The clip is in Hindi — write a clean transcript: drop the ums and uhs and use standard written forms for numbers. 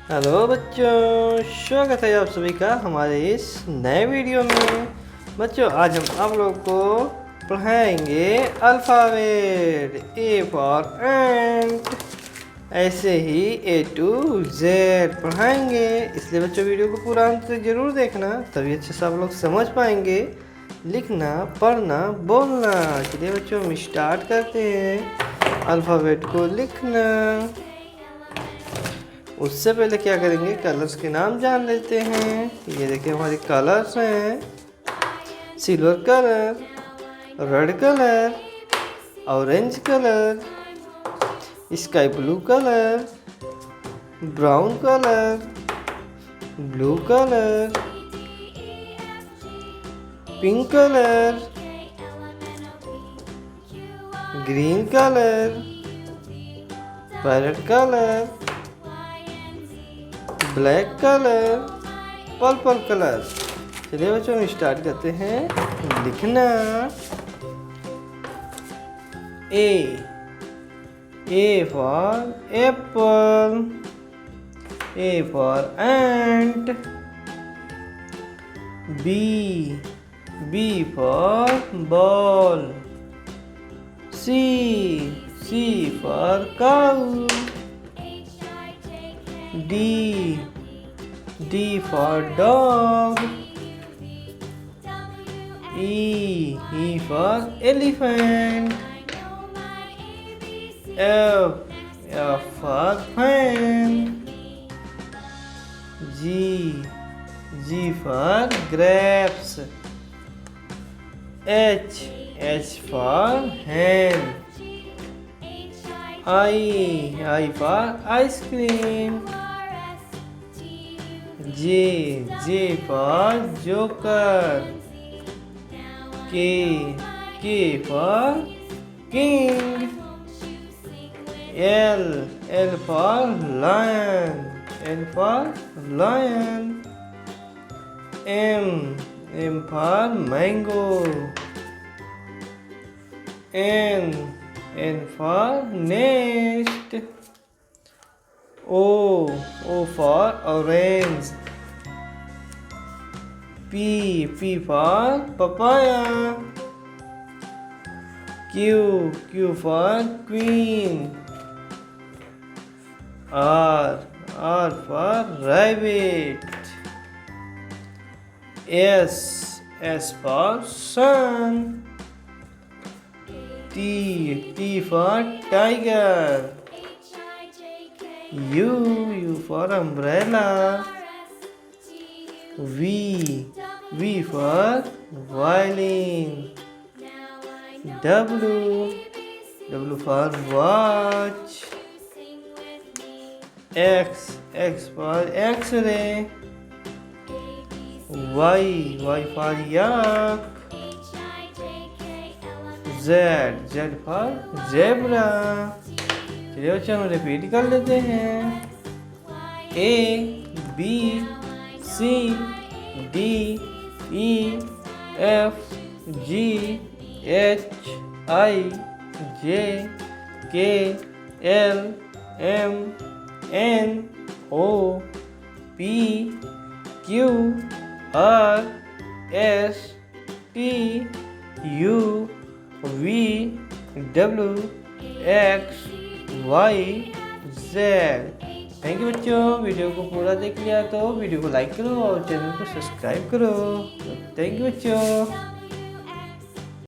हेलो बच्चों, स्वागत है आप सभी का हमारे इस नए वीडियो में। बच्चों, आज हम आप लोग को पढ़ाएंगे अल्फ़ाबेट। ए फॉर एंट, ऐसे ही ए टू जेड पढ़ाएंगे। इसलिए बच्चों वीडियो को पूरा अंत तक जरूर देखना, तभी अच्छे से आप लोग समझ पाएंगे लिखना, पढ़ना, बोलना। चलिए बच्चों, हम स्टार्ट करते हैं अल्फ़ाबेट को लिखना। उससे पहले क्या करेंगे, कलर्स के नाम जान लेते हैं। ये देखिए हमारे कलर्स हैं, silver colour, red colour, orange colour, sky blue colour, brown colour, blue colour, pink colour, green colour, parrot colour, black colour, purple colour. चलिए बच्चों, हम स्टार्ट करते हैं लिखना। A for apple, A for ant. B for ball. C for cow. D for dog. E for elephant. F for fan. G for grapes. H for hen. I for ice cream. J for joker. K for king. L for lion. M for mango. N for nest. O for orange. P for papaya. Q for queen. R for rabbit. S for sun. T for tiger. U for umbrella. V for violin. W for watch. X for X-ray. Y for yak. Z for zebra। चलिए बच्चों, हम रिपीट कर लेते हैं। A B C D E F G H I J K L M N O P Q R S T U V W X Y Z। Thank you बच्चों, वीडियो को पूरा देख लिया तो वीडियो को लाइक करो और चैनल को सब्सक्राइब करो। थैंक यू बच्चों।